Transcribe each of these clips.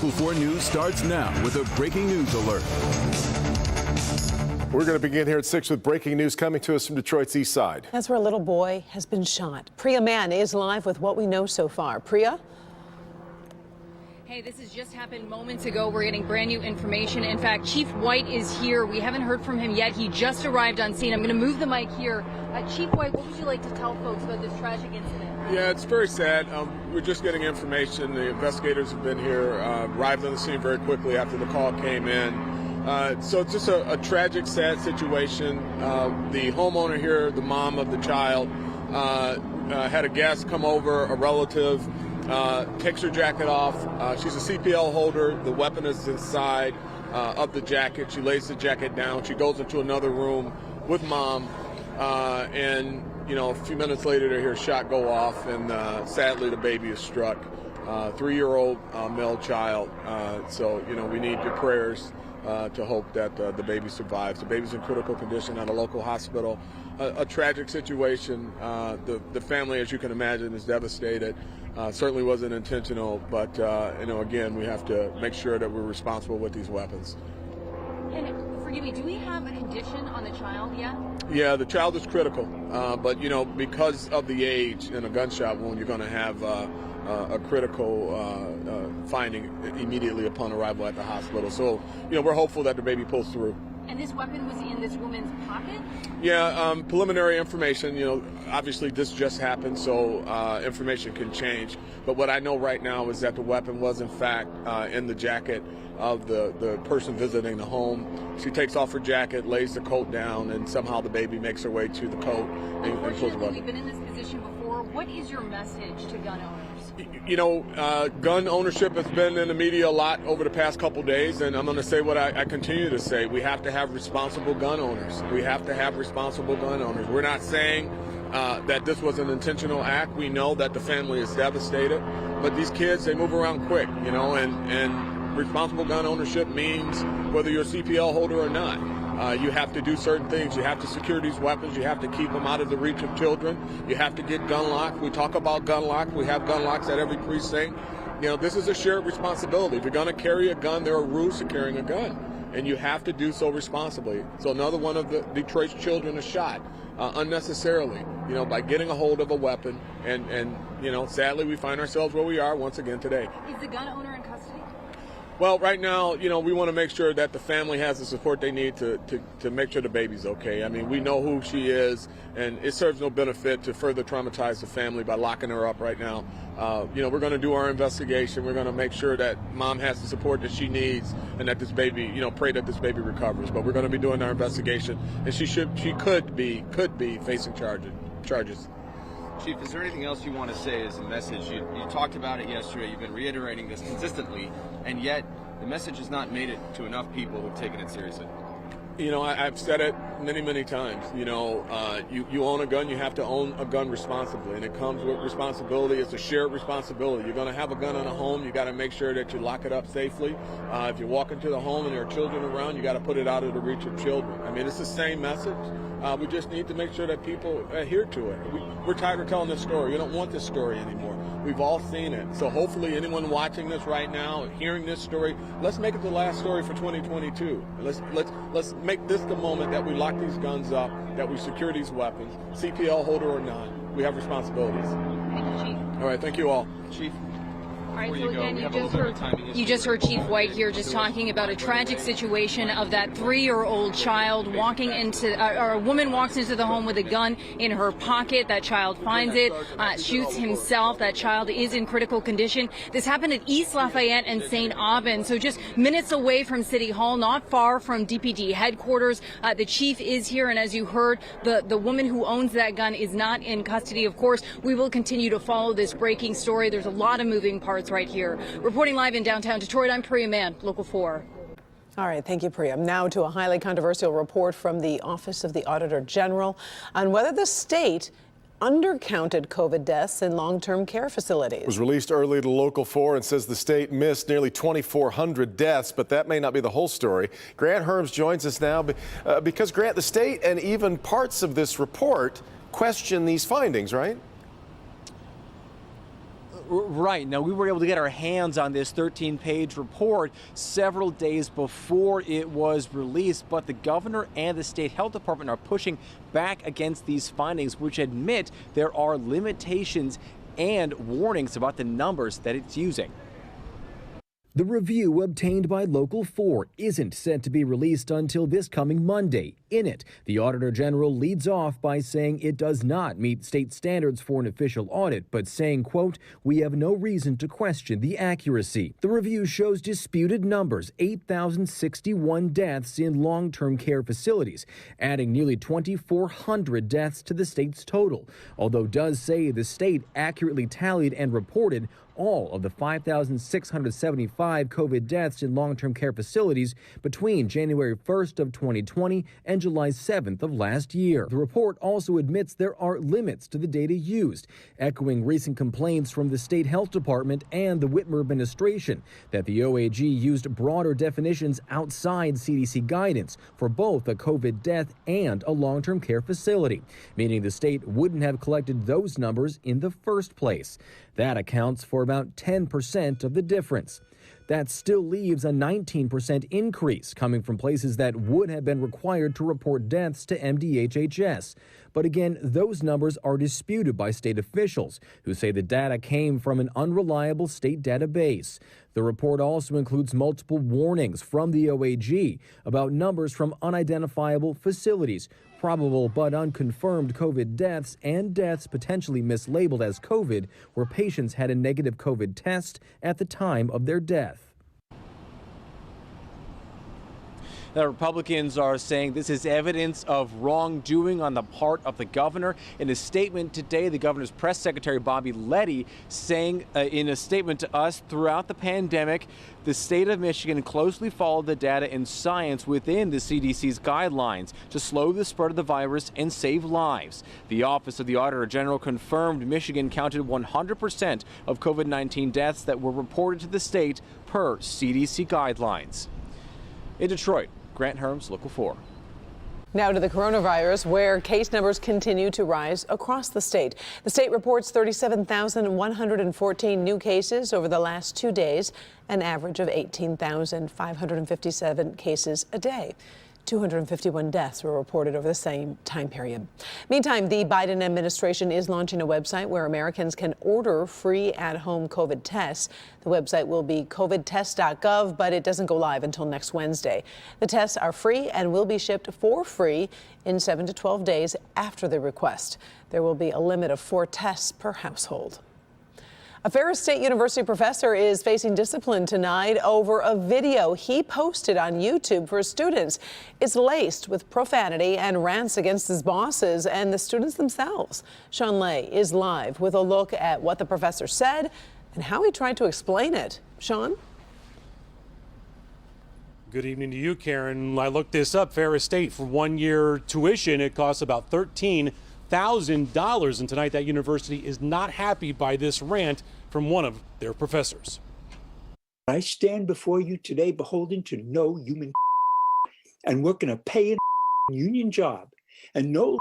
Local 4 News starts now with a breaking news alert. We're going to begin here at 6 with breaking news coming to us from Detroit's east side. That's where a little boy has been shot. Priya Mann is live with what we know so far. Priya? Hey, this has just happened moments ago. We're getting brand new information. In fact, Chief White is here. We haven't heard from him yet. He just arrived on scene. I'm going to move the mic here. Chief White, what would you like to tell folks about this tragic incident? Yeah, it's very sad. We're just getting information. The investigators have been here, arrived on the scene very quickly after the call came in. So it's just a tragic, sad situation. The homeowner here, the mom of the child, had a guest come over, a relative, takes her jacket off. She's a CPL holder. The weapon is inside of the jacket. She lays the jacket down. She goes into another room with mom, and a few minutes later, they hear a shot go off, and sadly, the baby is struck. 3-year-old male child. So we need your prayers to hope that the baby survives. The baby's in critical condition at a local hospital. A tragic situation. The family, as you can imagine, is devastated. Certainly wasn't intentional, but again, we have to make sure that we're responsible with these weapons. And forgive me, do we have a condition on the child yet? Yeah, the child is critical, but because of the age and a gunshot wound, you're going to have a critical finding immediately upon arrival at the hospital. So, we're hopeful that the baby pulls through. And this weapon was in this woman's pocket? Yeah, preliminary information, obviously this just happened, so information can change. But what I know right now is that the weapon was in fact in the jacket of the person visiting the home. She takes off her jacket, lays the coat down, and somehow the baby makes her way to the coat and pulls the weapon. We've been in this position before. What is your message to gun owners? Gun ownership has been in the media a lot over the past couple days, and I'm going to say what I continue to say. We have to have responsible gun owners. We have to have responsible gun owners. We're not saying that this was an intentional act. We know that the family is devastated, but these kids, they move around quick, and responsible gun ownership means whether you're a CPL holder or not. You have to do certain things. You have to secure these weapons. You have to keep them out of the reach of children. You have to get gun locks. We talk about gun locks. We have gun locks at every precinct. This is a shared responsibility. If you're going to carry a gun, there are rules to carrying a gun, and you have to do so responsibly. So another one of the Detroit's children is shot unnecessarily, by getting a hold of a weapon, and sadly we find ourselves where we are once again today. Is the gun owner in custody? Well, right now, we want to make sure that the family has the support they need to make sure the baby's okay. I mean, we know who she is, and it serves no benefit to further traumatize the family by locking her up right now. We're going to do our investigation. We're going to make sure that mom has the support that she needs, and that this baby, pray that this baby recovers. But we're going to be doing our investigation, and she could be facing charges. Chief, is there anything else you want to say as a message? You talked about it yesterday. You've been reiterating this consistently, and yet the message has not made it to enough people who've taken it seriously. I've said it many, many times. You own a gun, you have to own a gun responsibly, and it comes with responsibility. It's a shared responsibility. You're going to have a gun in a home, you got to make sure that you lock it up safely. If you walk into the home and there are children around, you got to put it out of the reach of children. I mean, it's the same message. We just need to make sure that people adhere to it. We're tired of telling this story. We don't want this story anymore. We've all seen it. So hopefully anyone watching this right now, hearing this story, let's make it the last story for 2022. Let's make this the moment that we lock these guns up, that we secure these weapons, CPL holder or not. We have responsibilities. Thank you, Chief. All right, thank you all. Chief, All right, before so again, you you just heard Chief White here just talking about a tragic situation of that 3-year-old child walking into, or a woman walks into the home with a gun in her pocket. That child finds it, shoots himself. That child is in critical condition. This happened at East Lafayette and St. Aubin, so just minutes away from City Hall, not far from DPD headquarters. The chief is here, and as you heard, the woman who owns that gun is not in custody. Of course, we will continue to follow this breaking story. There's a lot of moving parts right here. Reporting live in downtown Detroit, I'm Priya Mann, Local 4. All right, thank you, Priya. Now to a highly controversial report from the Office of the Auditor General on whether the state undercounted COVID deaths in long-term care facilities. It was released early to Local 4 and says the state missed nearly 2,400 deaths, but that may not be the whole story. Grant Herms joins us now because, Grant, the state and even parts of this report question these findings, right? Right. Now, we were able to get our hands on this 13-page report several days before it was released, but the governor and the state health department are pushing back against these findings, which admit there are limitations and warnings about the numbers that it's using. The review obtained by Local 4 isn't set to be released until this coming Monday. In it, the Auditor General leads off by saying it does not meet state standards for an official audit, but saying, quote, "We have no reason to question the accuracy." The review shows disputed numbers, 8,061 deaths in long-term care facilities, adding nearly 2,400 deaths to the state's total, although it does say the state accurately tallied and reported all of the 5,675 COVID deaths in long-term care facilities between January 1st of 2020 and July 7th of last year. The report also admits there are limits to the data used, echoing recent complaints from the state health department and the Whitmer administration that the OAG used broader definitions outside CDC guidance for both a COVID death and a long-term care facility, meaning the state wouldn't have collected those numbers in the first place. That accounts for about 10% of the difference. That still leaves a 19% increase coming from places that would have been required to report deaths to MDHHS. But again, those numbers are disputed by state officials who say the data came from an unreliable state database. The report also includes multiple warnings from the OAG about numbers from unidentifiable facilities, probable but unconfirmed COVID deaths, and deaths potentially mislabeled as COVID where patients had a negative COVID test at the time of their death. The Republicans are saying this is evidence of wrongdoing on the part of the governor. In a statement today, the governor's press secretary, Bobby Leddy, saying in a statement to us, throughout the pandemic, the state of Michigan closely followed the data and science within the CDC's guidelines to slow the spread of the virus and save lives. The Office of the Auditor General confirmed Michigan counted 100% of COVID-19 deaths that were reported to the state per CDC guidelines. In Detroit, Grant Herms, Local 4. Now to the coronavirus, where case numbers continue to rise across the state. The state reports 37,114 new cases over the last 2 days, an average of 18,557 cases a day. 251 deaths were reported over the same time period. Meantime, the Biden administration is launching a website where Americans can order free at-home COVID tests. The website will be covidtest.gov, but it doesn't go live until next Wednesday. The tests are free and will be shipped for free in 7 to 12 days after the request. There will be a limit of 4 tests per household. A Ferris State University professor is facing discipline tonight over a video he posted on YouTube for students. It's laced with profanity and rants against his bosses and the students themselves. Sean Lay is live with a look at what the professor said and how he tried to explain it. Sean? Good evening to you, Karen. I looked this up. Ferris State, for 1 year tuition, it costs about $13,000, and tonight that university is not happy by this rant from one of their professors. I stand before you today beholden to no human and working a paying union job, and no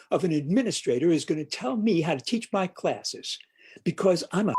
of an administrator is going to tell me how to teach my classes because I'm a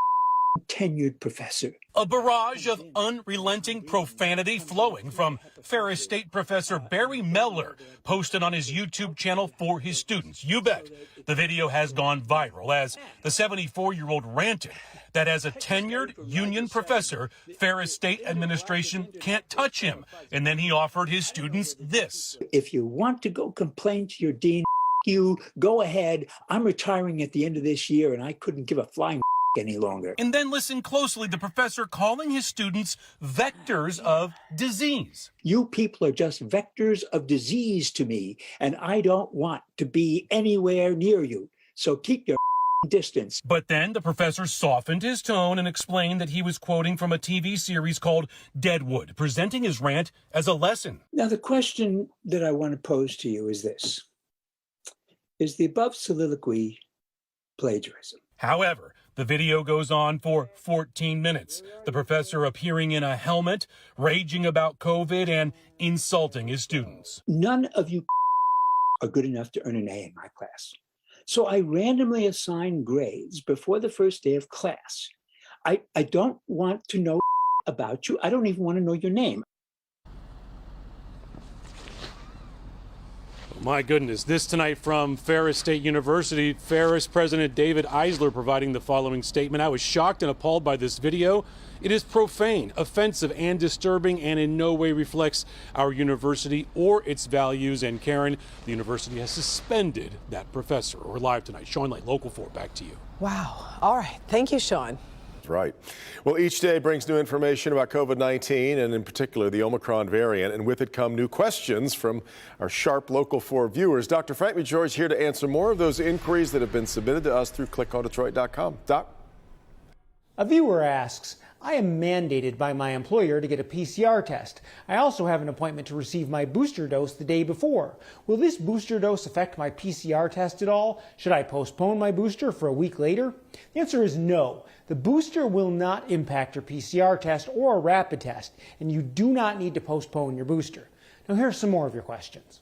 tenured professor. A barrage of unrelenting profanity flowing from Ferris State professor Barry Mellor, posted on his YouTube channel for his students. You bet the video has gone viral as the 74-year-old ranted that as a tenured union professor, Ferris State administration can't touch him. And then he offered his students this. If you want to go complain to your dean, you go ahead. I'm retiring at the end of this year and I couldn't give a flying any longer. And then listen closely, the professor calling his students vectors of disease. You people are just vectors of disease to me, and I don't want to be anywhere near you. So keep your distance. But then the professor softened his tone and explained that he was quoting from a TV series called Deadwood, presenting his rant as a lesson. Now, the question that I want to pose to you is this. Is the above soliloquy plagiarism? However, the video goes on for 14 minutes. The professor appearing in a helmet, raging about COVID and insulting his students. None of you are good enough to earn an A in my class. So I randomly assign grades before the first day of class. I don't want to know about you. I don't even want to know your name. My goodness, this tonight from Ferris State University, Ferris President David Eisler providing the following statement. I was shocked and appalled by this video. It is profane, offensive, and disturbing, and in no way reflects our university or its values. And Karen, the university has suspended that professor. We're live tonight. Sean Lane, Local 4, back to you. Wow. All right. Thank you, Sean. Right. Well, each day brings new information about COVID-19 and in particular the Omicron variant, and with it come new questions from our sharp Local 4 viewers. Dr. Frank McGeorge here to answer more of those inquiries that have been submitted to us through clickondetroit.com. Doc? A viewer asks, I am mandated by my employer to get a PCR test. I also have an appointment to receive my booster dose the day before. Will this booster dose affect my PCR test at all? Should I postpone my booster for a week later? The answer is no. The booster will not impact your PCR test or a rapid test, and you do not need to postpone your booster. Now here are some more of your questions.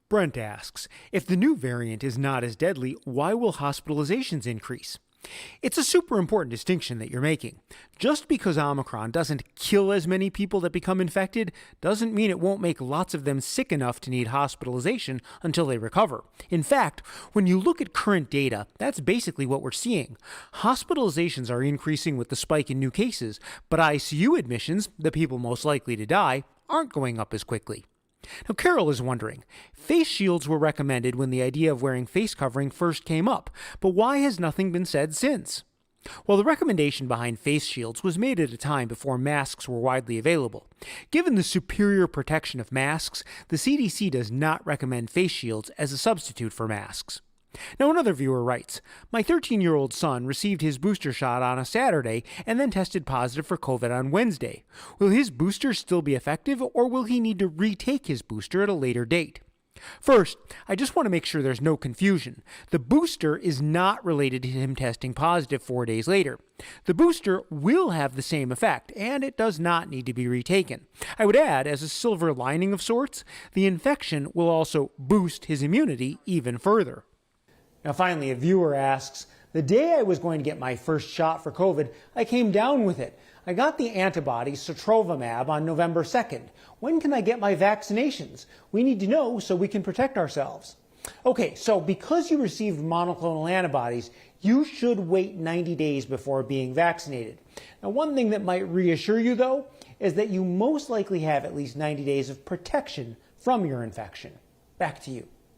Brent asks, if the new variant is not as deadly, why will hospitalizations increase? It's a super important distinction that you're making. Just because Omicron doesn't kill as many people that become infected doesn't mean it won't make lots of them sick enough to need hospitalization until they recover. In fact, when you look at current data, that's basically what we're seeing. Hospitalizations are increasing with the spike in new cases, but ICU admissions, the people most likely to die, aren't going up as quickly. Now, Carol is wondering, face shields were recommended when the idea of wearing face covering first came up, but why has nothing been said since? Well, the recommendation behind face shields was made at a time before masks were widely available. Given the superior protection of masks, the CDC does not recommend face shields as a substitute for masks. Now, another viewer writes, my 13-year-old son received his booster shot on a Saturday and then tested positive for COVID on Wednesday. Will his booster still be effective, or will he need to retake his booster at a later date? First, I just want to make sure there's no confusion. The booster is not related to him testing positive 4 days later. The booster will have the same effect, and it does not need to be retaken. I would add, as a silver lining of sorts, the infection will also boost his immunity even further. Now finally, a viewer asks, the day I was going to get my first shot for COVID, I came down with it. I got the antibody Sotrovimab on November 2nd. When can I get my vaccinations? We need to know so we can protect ourselves. Okay, so because you received monoclonal antibodies, you should wait 90 days before being vaccinated. Now, one thing that might reassure you, though, is that you most likely have at least 90 days of protection from your infection. Back to you.